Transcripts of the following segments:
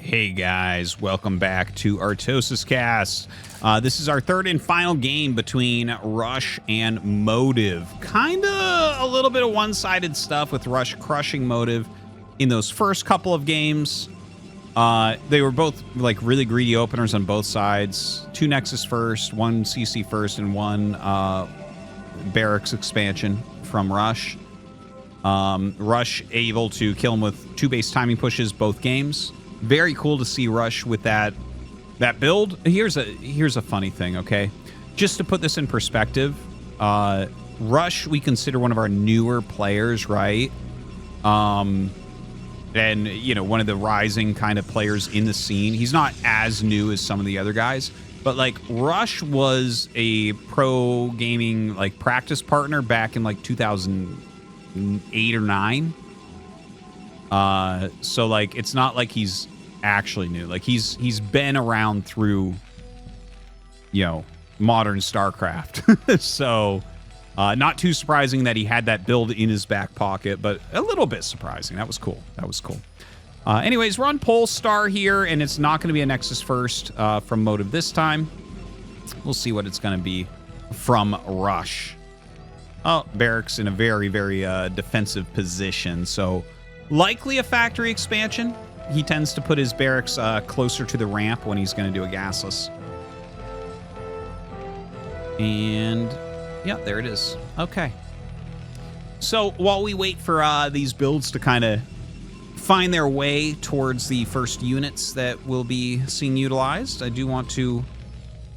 Hey guys, welcome back to ArtosisCasts. This is our third and final game between Rush and Motive. Kinda a little bit of one-sided stuff with Rush crushing Motive in those first couple of games. They were both like really greedy openers on both sides. 2 Nexus first, 1 CC first, and 1 Barracks expansion from Rush. Rush able to kill him with 2 base timing pushes both games. Very cool to see Rush with that build. Here's a funny thing, okay? Just to put this in perspective, Rush we consider one of our newer players, right? And you know, one of the rising kind of players in the scene. He's not as new as some of the other guys, but like Rush was a pro gaming like practice partner back in like 2008 or 9. So like it's not like he's actually new. Like he's been around through, you know, modern StarCraft. So not too surprising that he had that build in his back pocket, but a little bit surprising. That was cool. That was cool. Anyways, we're on Polestar here, and it's not going to be a Nexus first from Motive this time. We'll see what it's going to be from Rush. Oh, Barracks in a very, very defensive position, so likely a factory expansion. He tends to put his barracks closer to the ramp when he's going to do a gasless. And yeah, there it is. Okay. So while we wait for these builds to kind of find their way towards the first units that will be seeing utilized, I do want to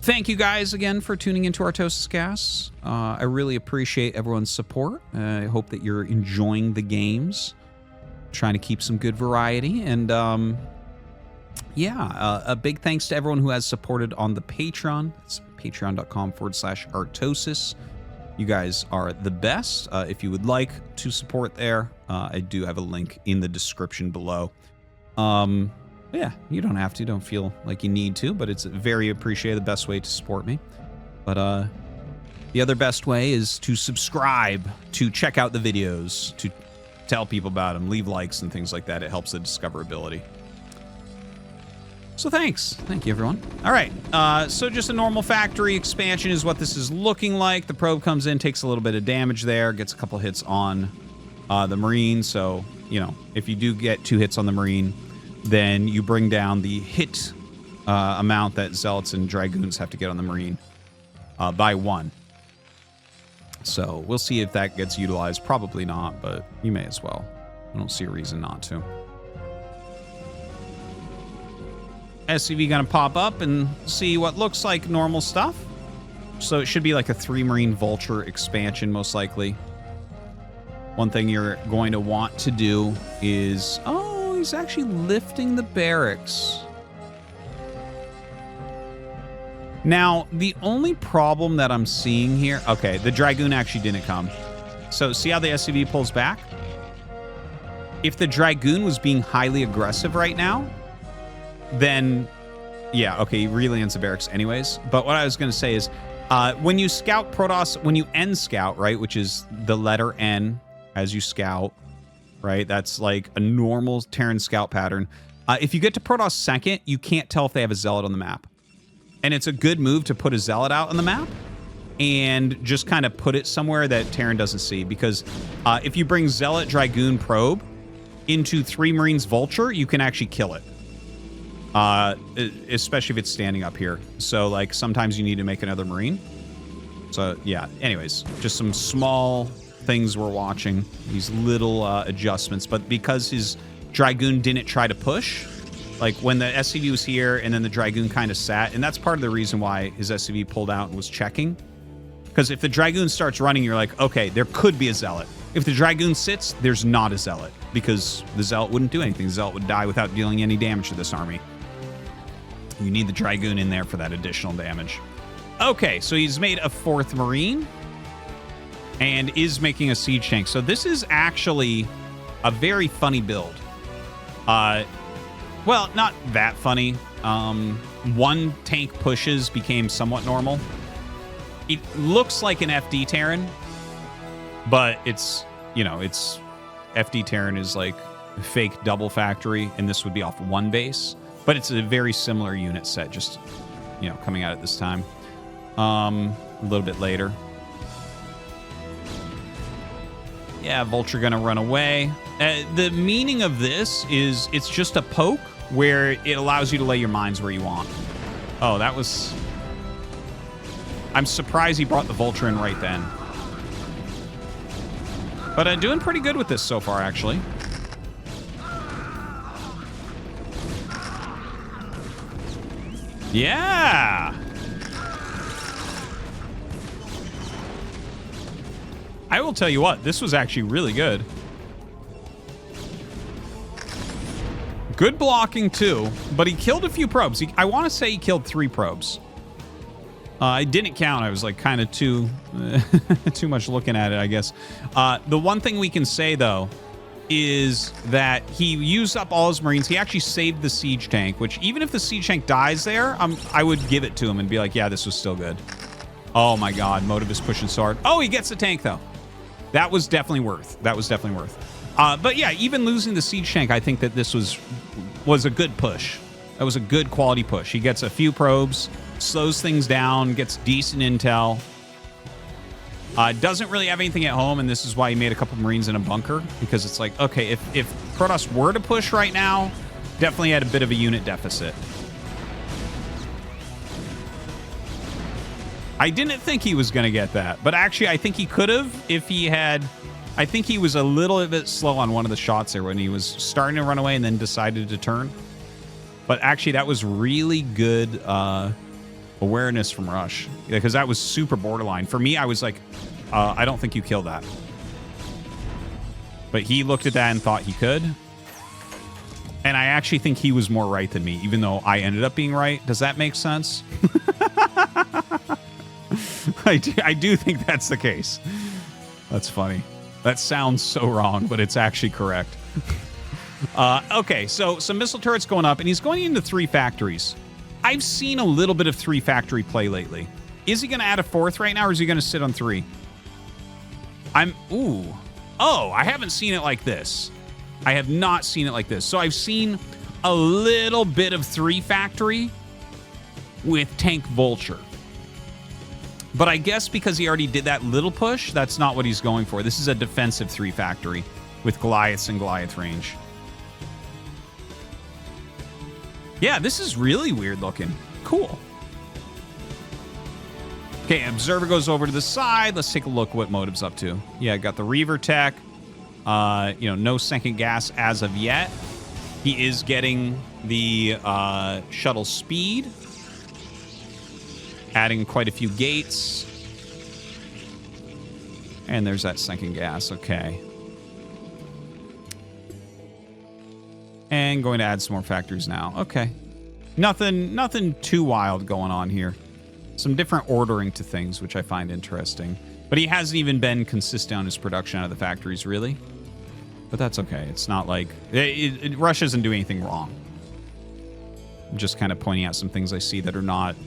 thank you guys again for tuning into ArtosisCasts. I really appreciate everyone's support. I hope that you're enjoying the games. Trying to keep some good variety, and yeah, a big thanks to everyone who has supported on the Patreon. It's patreon.com/Artosis. You guys are the best. If you would like to support there, I do have a link in the description below. Yeah, you don't have to, don't feel like you need to, but it's very appreciated, the best way to support me. But the other best way is to subscribe, to check out the videos, to tell people about them, leave likes and things like that. It helps the discoverability. So thanks. Thank you, everyone. All right. So just a normal factory expansion is what this is looking like. The probe comes in, takes a little bit of damage there, gets a couple hits on the Marine. So, you know, if you do get 2 hits on the Marine, then you bring down the hit amount that Zealots and Dragoons have to get on the Marine by 1. So we'll see if that gets utilized. Probably not, but you may as well. I don't see a reason not to. SCV gonna pop up and see what looks like normal stuff. So it should be like a 3 Marine Vulture expansion, most likely. One thing you're going to want to do is... Oh, he's actually lifting the barracks. Now, the only problem that I'm seeing here... Okay, the Dragoon actually didn't come. So, see how the SCV pulls back? If the Dragoon was being highly aggressive right now, then... Yeah, okay, he relands the barracks anyways. But what I was going to say is, when you scout Protoss... When you N scout, right, which is the letter N as you scout, right? That's like a normal Terran scout pattern. If you get to Protoss second, you can't tell if they have a Zealot on the map. And it's a good move to put a Zealot out on the map and just kind of put it somewhere that Terran doesn't see. Because if you bring Zealot, Dragoon, Probe into 3 Marines Vulture, you can actually kill it. Especially if it's standing up here. So, like, sometimes you need to make another Marine. So, yeah. Anyways, just some small things we're watching. These little adjustments. But because his Dragoon didn't try to push... Like, when the SCV was here, and then the Dragoon kind of sat, and that's part of the reason why his SCV pulled out and was checking. Because if the Dragoon starts running, you're like, okay, there could be a Zealot. If the Dragoon sits, there's not a Zealot, because the Zealot wouldn't do anything. The Zealot would die without dealing any damage to this army. You need the Dragoon in there for that additional damage. Okay, so he's made a 4th Marine, and is making a siege tank. So this is actually a very funny build. Well, not that funny. 1 tank pushes became somewhat normal. It looks like an FD Terran, but it's, you know, it's FD Terran is like fake double factory, and this would be off 1 base. But it's a very similar unit set, just, you know, coming out at this time. A little bit later. Yeah, Vulture gonna run away. The meaning of this is it's just a poke where it allows you to lay your mines where you want. Oh, that was... I'm surprised he brought the Vulture in right then. But doing pretty good with this so far, actually. Yeah! I will tell you what, this was actually really good. Good blocking, too, but he killed a few probes. I want to say he killed 3 probes. I didn't count. I was like kind of too much looking at it, I guess. The one thing we can say, though, is that he used up all his Marines. He actually saved the siege tank, which even if the siege tank dies there, I would give it to him and be like, yeah, this was still good. Oh, my God. Motive is pushing so hard. Oh, he gets the tank, though. That was definitely worth. That was definitely worth. But yeah, even losing the siege tank, I think that this was a good push. That was a good quality push. He gets a few probes, slows things down, gets decent intel. Doesn't really have anything at home, and this is why he made a couple Marines in a bunker, because it's like, okay, if Protoss were to push right now, definitely had a bit of a unit deficit. I didn't think he was going to get that, but actually I think he could have if he had... I think he was a little bit slow on one of the shots there when he was starting to run away and then decided to turn. But actually that was really good awareness from Rush, because that was super borderline. For me, I was like, I don't think you killed that. But he looked at that and thought he could. And I actually think he was more right than me, even though I ended up being right. Does that make sense? I do think that's the case. That's funny. That sounds so wrong, but it's actually correct. Okay, so some missile turrets going up, and he's going into 3 factories. I've seen a little bit of 3 factory play lately. Is he going to add a 4th right now, or is he going to sit on 3? Ooh. Oh, I haven't seen it like this. I have not seen it like this. So I've seen a little bit of 3 factory with tank Vulture. But I guess because he already did that little push, that's not what he's going for. This is a defensive 3 factory with Goliaths and Goliath range. Yeah, this is really weird looking. Cool. Okay, Observer goes over to the side. Let's take a look what Motive's up to. Yeah, got the Reaver tech. No second gas as of yet. He is getting the shuttle speed. Adding quite a few gates. And there's that second gas. Okay. And going to add some more factories now. Okay. Nothing too wild going on here. Some different ordering to things, which I find interesting. But he hasn't even been consistent on his production out of the factories, really. But that's okay. It's not like... Rush doesn't do anything wrong. I'm just kind of pointing out some things I see that are not...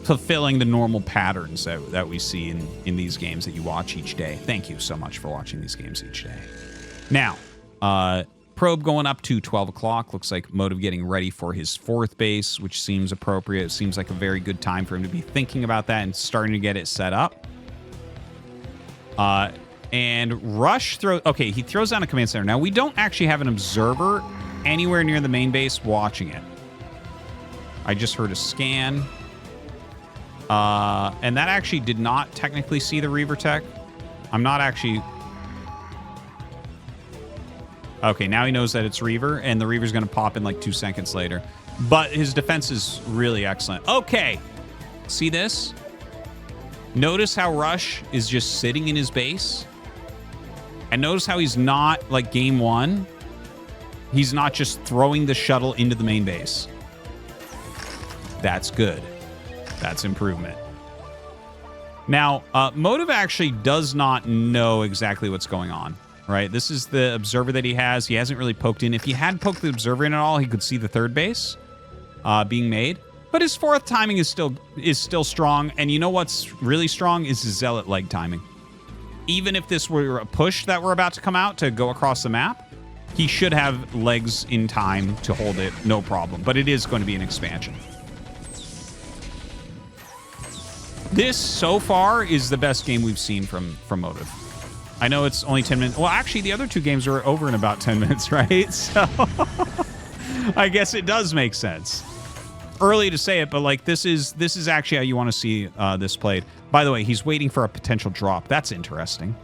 fulfilling the normal patterns that we see in these games that you watch each day. Thank you so much for watching these games each day. Now, probe going up to 12 o'clock. Looks like Motive getting ready for his 4th base, which seems appropriate. It seems like a very good time for him to be thinking about that and starting to get it set up. And Rush throws... Okay, he throws down a command center. Now, we don't actually have an observer anywhere near the main base watching it. I just heard a scan. And that actually did not technically see the Reaver tech. I'm not actually... Okay, now he knows that it's Reaver, and the Reaver's going to pop in like 2 seconds later. But his defense is really excellent. Okay. See this? Notice how Rush is just sitting in his base. And notice how he's not, like game 1, he's not just throwing the shuttle into the main base. That's good. That's improvement. Now, Motive actually does not know exactly what's going on, right? This is the observer that he has. He hasn't really poked in. If he had poked the observer in at all, he could see the 3rd base being made. But his 4th timing is still strong. And you know what's really strong is his Zealot leg timing. Even if this were a push that we're about to come out to go across the map, he should have legs in time to hold it, no problem. But it is going to be an expansion. This, so far, is the best game we've seen from Motive. I know it's only 10 minutes. Well, actually, the other two games are over in about 10 minutes, right? So I guess it does make sense. Early to say it, but like this is actually how you want to see this played. By the way, he's waiting for a potential drop. That's interesting.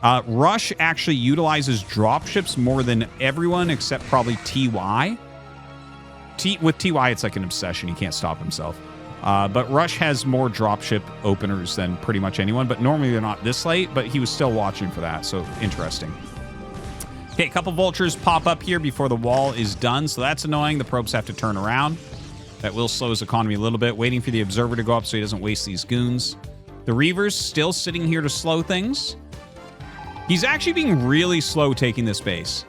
Rush actually utilizes dropships more than everyone except probably TY. With TY, it's like an obsession. He can't stop himself. But Rush has more dropship openers than pretty much anyone. But normally they're not this late, but he was still watching for that. So interesting. Okay, a couple vultures pop up here before the wall is done. So that's annoying. The probes have to turn around. That will slow his economy a little bit. Waiting for the observer to go up so he doesn't waste these goons. The Reaver's still sitting here to slow things. He's actually being really slow taking this base.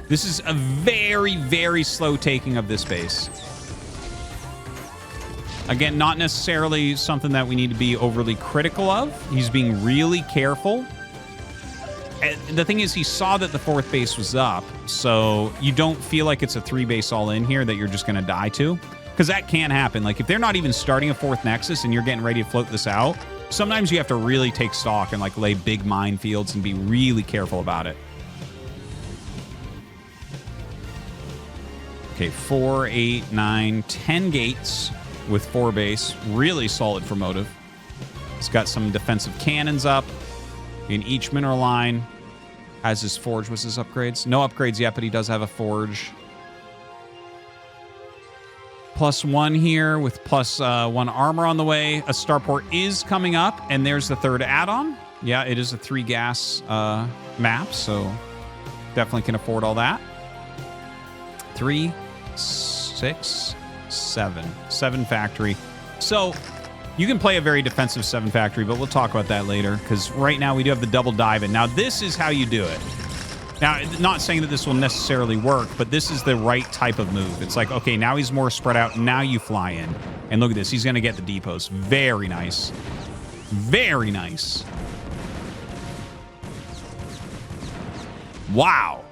This is a very, very slow taking of this base. Again, not necessarily something that we need to be overly critical of. He's being really careful. The thing is, he saw that the fourth base was up, so you don't feel like it's a 3-base all-in here that you're just going to die to. Because that can happen. Like, if they're not even starting a fourth Nexus and you're getting ready to float this out, sometimes you have to really take stock and, like, lay big minefields and be really careful about it. Okay, 4, 8, 9, 10 gates with 4 base. Really solid for Motive. He's got some defensive cannons up in each mineral line. Has his forge. What's his upgrades? No upgrades yet, but he does have a forge. +1 here with +1 armor on the way. A starport is coming up, and there's the third add-on. Yeah, it is a 3-gas map, so definitely can afford all that. 3, 6, 7. 7 factory. So you can play a very defensive 7 factory, but we'll talk about that later, because right now we do have the double dive in. Now, this is how you do it. Now, not saying that this will necessarily work, but this is the right type of move. It's like, okay, now he's more spread out. Now you fly in. And look at this. He's going to get the depots. Very nice. Very nice. Wow.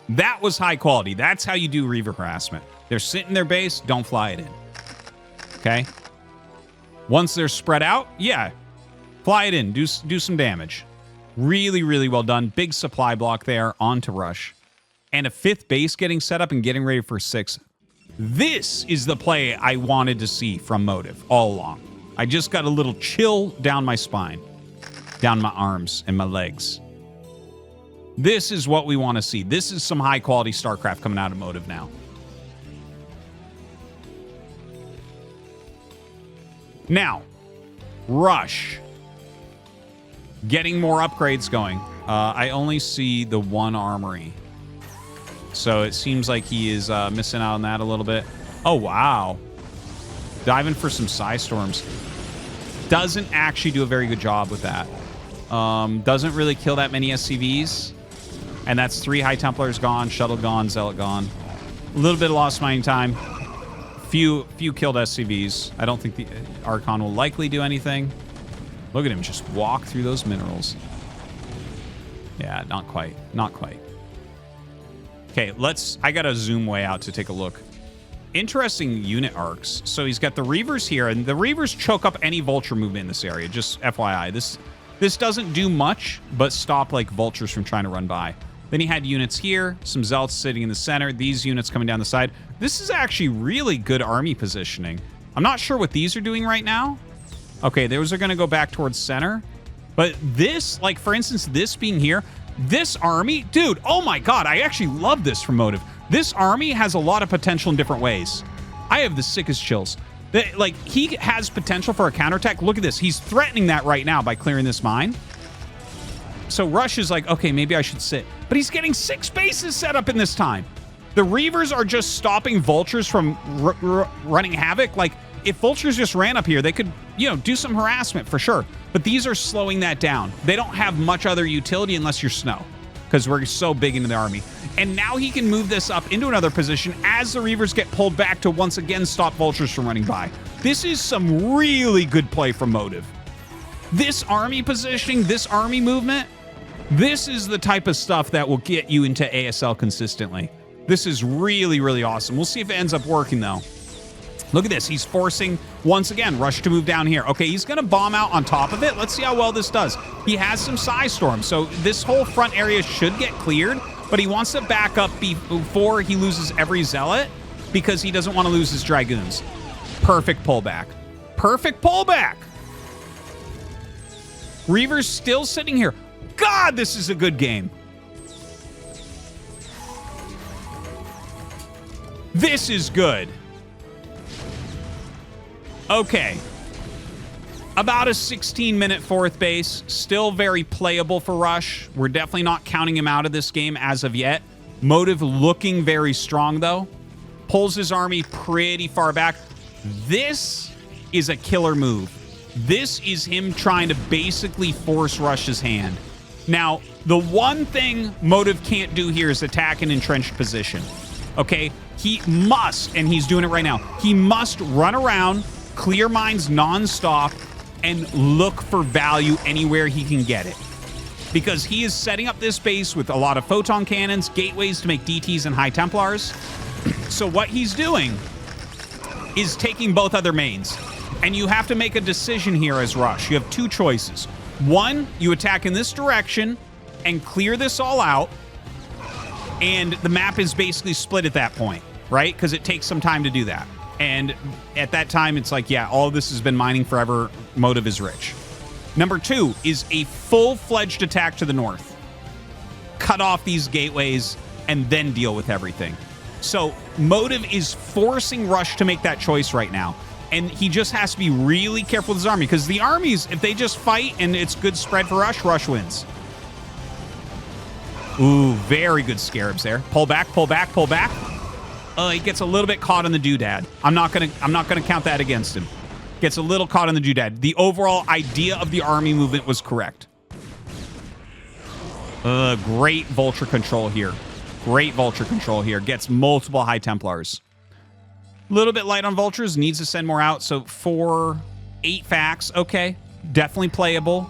That was high quality. That's how you do Reaver harassment. They're sitting in their base. Don't fly it in. Okay? Once they're spread out, yeah, fly it in. Do some damage. Really, really well done. Big supply block there onto Rush. And a 5th base getting set up and getting ready for 6. This is the play I wanted to see from Motive all along. I just got a little chill down my spine, down my arms and my legs. This is what we want to see. This is some high-quality StarCraft coming out of Motive now. Now, Rush. Getting more upgrades going. I only see the 1 armory. So it seems like he is missing out on that a little bit. Oh, wow. Diving for some Psystorms. Doesn't actually do a very good job with that. Doesn't really kill that many SCVs. And that's 3 High Templars gone, Shuttle gone, Zealot gone. A little bit of lost mining time. Few killed SCVs. I don't think the Archon will likely do anything. Look at him just walk through those minerals. Yeah, not quite. Not quite. Okay, I gotta zoom way out to take a look. Interesting unit arcs. So he's got the Reavers here, and the Reavers choke up any Vulture movement in this area. Just FYI. This doesn't do much, but stop like Vultures from trying to run by. Then he had units here, some Zealots sitting in the center, these units coming down the side. This is actually really good army positioning. I'm not sure what these are doing right now. Okay, those are going to go back towards center. But this, like, for instance, this being here, this army, dude, oh my god, I actually love this from Motive. This army has a lot of potential in different ways. I have the sickest chills. Like, he has potential for a counterattack. Look at this. He's threatening that right now by clearing this mine. So Rush is like, okay, maybe I should sit. But he's getting 6 bases set up in this time. The Reavers are just stopping Vultures from running havoc. Like, if Vultures just ran up here, they could, do some harassment for sure. But these are slowing that down. They don't have much other utility unless you're Snow, because we're so big into the army. And now he can move this up into another position as the Reavers get pulled back to once again stop Vultures from running by. This is some really good play from Motive. This army positioning, this army movement, This is the type of stuff that will get you into ASL consistently. This is really, really awesome. We'll see if it ends up working, though. Look at this. He's forcing, once again, Rush to move down here. Okay, he's going to bomb out on top of it. Let's see how well this does. He has some Psy Storm, so this whole front area should get cleared, but he wants to back up before he loses every Zealot because he doesn't want to lose his Dragoons. Perfect pullback. Perfect pullback. Reaver's still sitting here. God, this is a good game. This is good. Okay. About a 16-minute fourth base. Still very playable for Rush. We're definitely not counting him out of this game as of yet. Motive looking very strong, though. Pulls his army pretty far back. This is a killer move. This is him trying to basically force Rush's hand. Now, the one thing Motive can't do here is attack an entrenched position. Okay? He must, and he's doing it right now, he must run around, clear mines nonstop, and look for value anywhere he can get it. Because he is setting up this base with a lot of photon cannons, gateways to make DTs and High Templars. So what he's doing is taking both other mains. And you have to make a decision here as Rush. You have two choices. One, you attack in this direction and clear this all out. And the map is basically split at that point, right? Because it takes some time to do that. And at that time, it's like, yeah, all this has been mining forever. Motive is rich. Number two is a full-fledged attack to the north. Cut off these gateways and then deal with everything. So Motive is forcing Rush to make that choice right now. And he just has to be really careful with his army, because the armies, if they just fight and it's good spread for Rush, Rush wins. Ooh, very good scarabs there. Pull back, pull back, pull back. He gets a little bit caught on the doodad. I'm not gonna count that against him. Gets a little caught on the doodad. The overall idea of the army movement was correct. Great vulture control here. Great vulture control here. Gets multiple High Templars. A little bit light on vultures. Needs to send more out. So 8 facts. Okay. Definitely playable.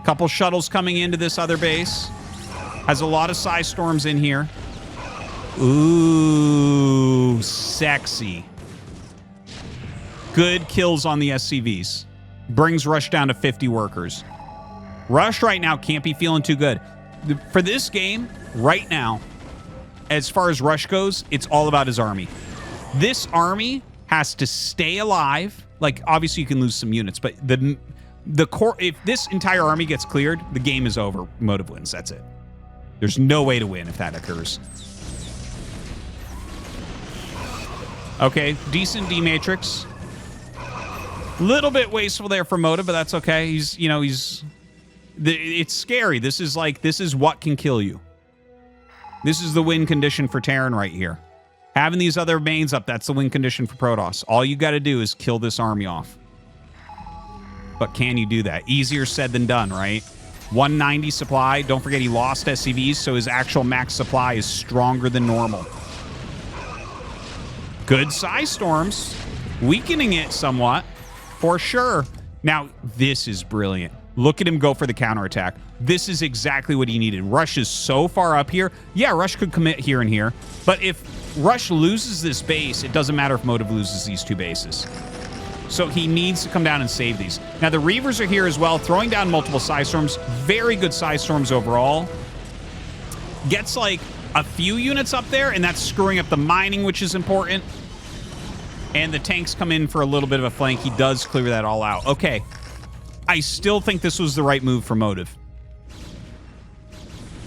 Couple shuttles coming into this other base. Has a lot of Psy Storms in here. Ooh, sexy. Good kills on the SCVs. Brings Rush down to 50 workers. Rush right now can't be feeling too good. For this game, right now, as far as Rush goes, it's all about his army. This army has to stay alive. Like, obviously you can lose some units, but the core, if this entire army gets cleared, the game is over. Motive wins. That's it. There's no way to win if that occurs. Okay, decent D-Matrix. Little bit wasteful there for Motive, but that's okay. It's scary. This is what can kill you. This is the win condition for Terran right here. Having these other mains up, that's the win condition for Protoss. All you got to do is kill this army off. But can you do that? Easier said than done, right? 190 supply. Don't forget he lost SCVs, so his actual max supply is stronger than normal. Good Psy Storms. Weakening it somewhat, for sure. Now, this is brilliant. Look at him go for the counterattack. This is exactly what he needed. Rush is so far up here. Yeah, Rush could commit here and here. But if Rush loses this base, it doesn't matter if Motive loses these 2 bases. So he needs to come down and save these. Now, the Reavers are here as well, throwing down multiple Psy Storms. Very good Psy Storms overall. Gets like a few units up there, and that's screwing up the mining, which is important. And the tanks come in for a little bit of a flank. He does clear that all out. Okay. I still think this was the right move for Motive.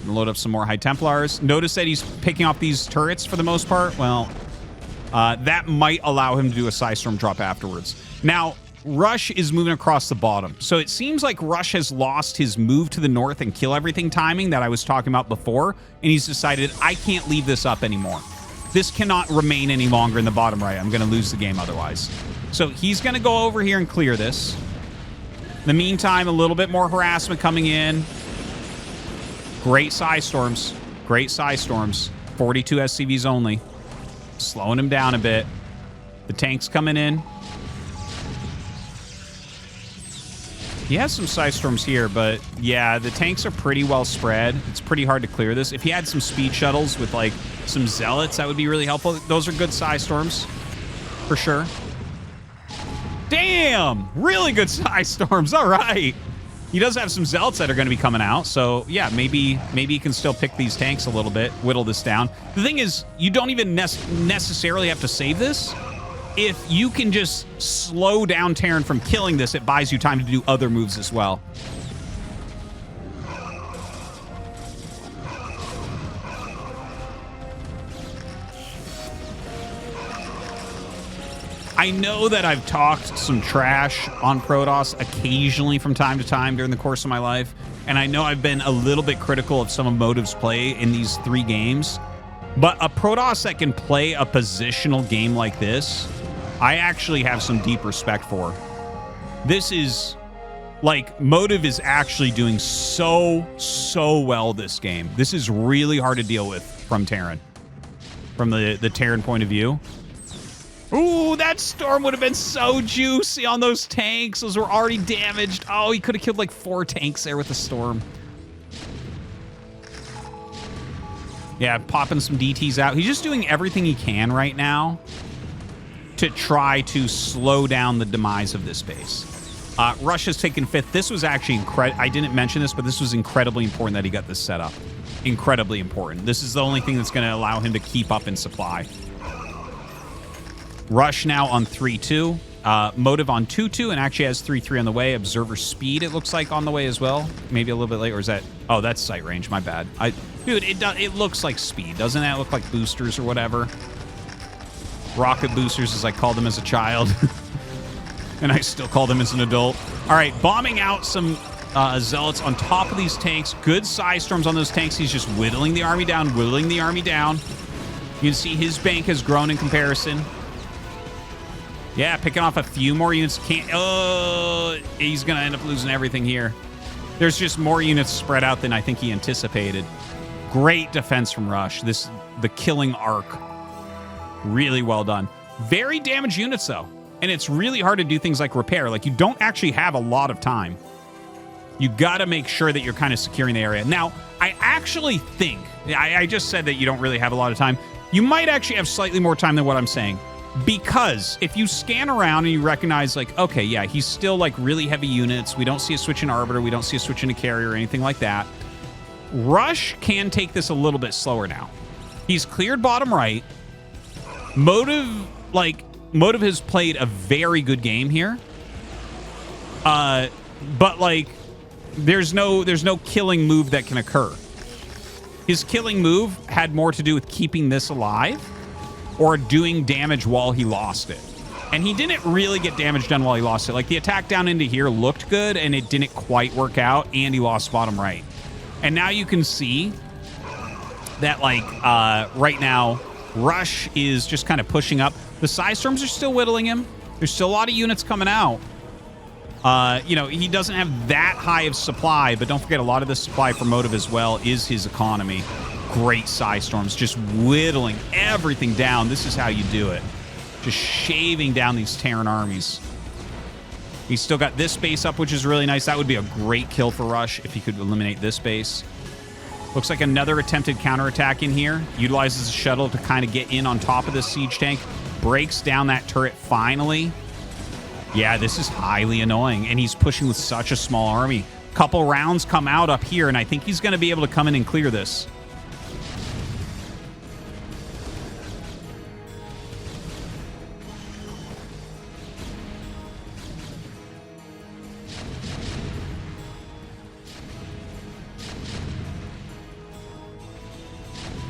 Load up some more High Templars. Notice that he's picking off these turrets for the most part. Well, that might allow him to do a Psy Storm drop afterwards. Now, Rush is moving across the bottom. So it seems like Rush has lost his move to the north and kill everything timing that I was talking about before. And he's decided, I can't leave this up anymore. This cannot remain any longer in the bottom right. I'm going to lose the game otherwise. So he's going to go over here and clear this. In the meantime, a little bit more harassment coming in. Great Psy Storms. Great Psy Storms. 42 SCVs only. Slowing him down a bit. The tank's coming in. He has some Psy Storms here, but yeah, the tanks are pretty well spread. It's pretty hard to clear this. If he had some speed shuttles with like some Zealots, that would be really helpful. Those are good Psy Storms, for sure. Damn! Really good Psy Storms, all right. He does have some Zealots that are going to be coming out, so yeah, maybe he can still pick these tanks a little bit, whittle this down. The thing is, you don't even necessarily have to save this. If you can just slow down Terran from killing this, it buys you time to do other moves as well. I know that I've talked some trash on Protoss occasionally from time to time during the course of my life, and I know I've been a little bit critical of some of Motive's play in these 3 games, but a Protoss that can play a positional game like this, I actually have some deep respect for. This is, like, Motive is actually doing so well this game. This is really hard to deal with from Terran, from the Terran point of view. Ooh, that storm would have been so juicy on those tanks. Those were already damaged. Oh, he could have killed like 4 tanks there with the storm. Yeah, popping some DTs out. He's just doing everything he can right now to try to slow down the demise of this base. Russia's taken 5th. This was actually incredible. I didn't mention this, but this was incredibly important that he got this set up. Incredibly important. This is the only thing that's going to allow him to keep up in supply. Rush now on 3-2. Motive on 2-2 and actually has 3-3 on the way. Observer speed, it looks like, on the way as well. Maybe a little bit late, or is that... Oh, that's sight range. My bad. Dude, it looks like speed. Doesn't that look like boosters or whatever? Rocket boosters, as I called them as a child. And I still call them as an adult. All right, bombing out some Zealots on top of these tanks. Good Psy Storms on those tanks. He's just whittling the army down, whittling the army down. You can see his bank has grown in comparison. Yeah, picking off a few more units. He's going to end up losing everything here. There's just more units spread out than I think he anticipated. Great defense from Rush. The killing arc. Really well done. Very damaged units, though. And it's really hard to do things like repair. Like, you don't actually have a lot of time. You got to make sure that you're kind of securing the area. Now, I actually think... I just said that you don't really have a lot of time. You might actually have slightly more time than what I'm saying. Because if you scan around and you recognize, like, okay, yeah, he's still, like, really heavy units. We don't see a switch in Arbiter. We don't see a switch in a carrier or anything like that. Rush can take this a little bit slower now. He's cleared bottom right. Motive has played a very good game here. But, like, there's no killing move that can occur. His killing move had more to do with keeping this alive or doing damage while he lost it. And he didn't really get damage done while he lost it. Like, the attack down into here looked good, and it didn't quite work out, and he lost bottom right. And now you can see that, like, right now, Rush is just kind of pushing up. The Psy Storms are still whittling him. There's still a lot of units coming out. You know, he doesn't have that high of supply, but don't forget, a lot of the supply for Motive as well is his economy. Great Psy Storms, just whittling everything down. This is how you do it. Just shaving down these Terran armies. He's still got this base up, which is really nice. That would be a great kill for Rush if he could eliminate this base. Looks like another attempted counterattack in here. Utilizes a shuttle to kind of get in on top of this siege tank. Breaks down that turret finally. Yeah, this is highly annoying, and he's pushing with such a small army. Couple rounds come out up here, and I think he's going to be able to come in and clear this.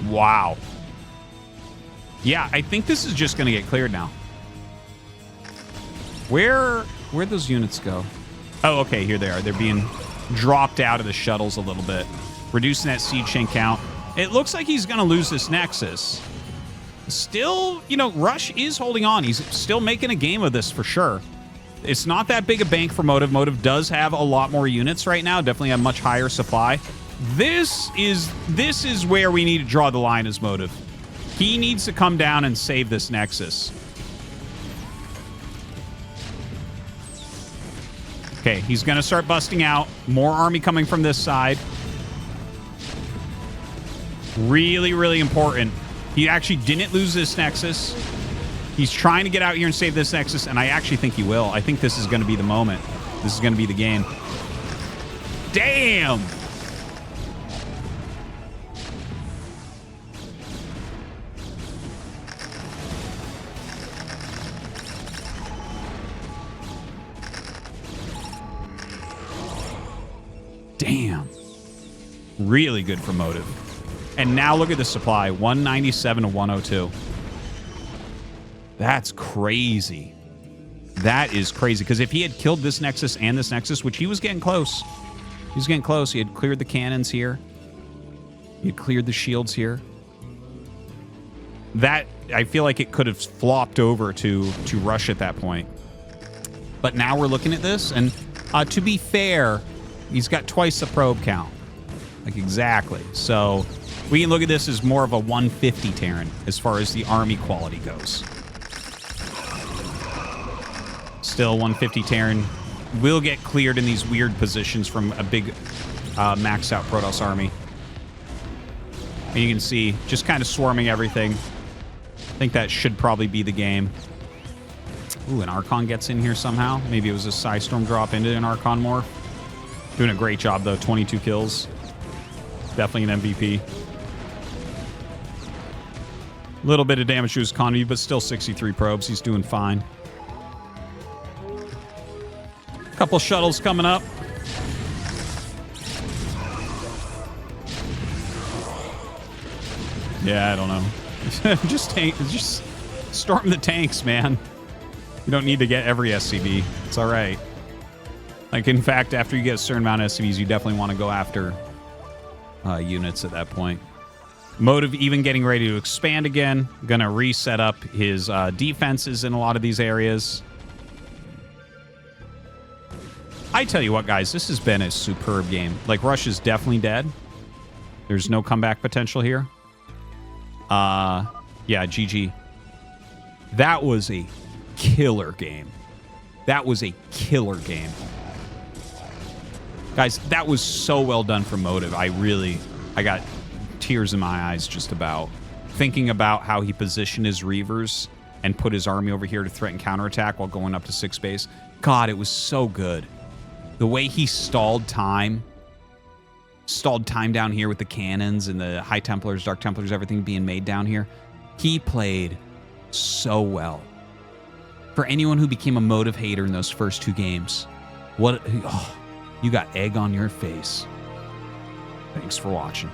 Wow. Yeah, I think this is just going to get cleared now. Where'd those units go? Oh, okay, here they are. They're being dropped out of the shuttles a little bit. Reducing that siege tank count. It looks like he's going to lose this Nexus. Still, you know, Rush is holding on. He's still making a game of this for sure. It's not that big a bank for Motive. Motive does have a lot more units right now. Definitely a much higher supply. This is where we need to draw the line as Motive. He needs to come down and save this Nexus. Okay, he's going to start busting out. More army coming from this side. Really, really important. He actually didn't lose this Nexus. He's trying to get out here and save this Nexus, and I actually think he will. I think this is going to be the moment. This is going to be the game. Damn! Damn. Really good for motive. And now look at the supply. 197 to 102. That's crazy. That is crazy. Because if he had killed this Nexus and this Nexus, which he was getting close. He was getting close. He had cleared the cannons here. He had cleared the shields here. That, I feel like it could have flopped over to Rush at that point. But now we're looking at this. And to be fair, he's got twice the probe count. Like, exactly. So we can look at this as more of a 150 Terran as far as the army quality goes. Still 150 Terran will get cleared in these weird positions from a big maxed out Protoss army. And you can see just kind of swarming everything. I think that should probably be the game. Ooh, an Archon gets in here somehow. Maybe it was a Psystorm drop into an Archon morph. Doing a great job, though. 22 kills. Definitely an MVP. Little bit of damage to his economy, but still 63 probes. He's doing fine. Couple shuttles coming up. Yeah, I don't know. just storm the tanks, man. You don't need to get every SCV. It's all right. Like, in fact, after you get a certain amount of SCVs, you definitely want to go after units at that point. Motive even getting ready to expand again. Gonna reset up his defenses in a lot of these areas. I tell you what, guys, this has been a superb game. Like, Rush is definitely dead. There's no comeback potential here. Yeah, GG. That was a killer game. That was a killer game. Guys, that was so well done from Motive. I got tears in my eyes just about thinking about how he positioned his Reavers and put his army over here to threaten counterattack while going up to 6 base. God, it was so good. The way he stalled time down here with the cannons and the High Templars, Dark Templars, everything being made down here. He played so well. For anyone who became a Motive hater in those first 2 games, you got egg on your face. Thanks for watching.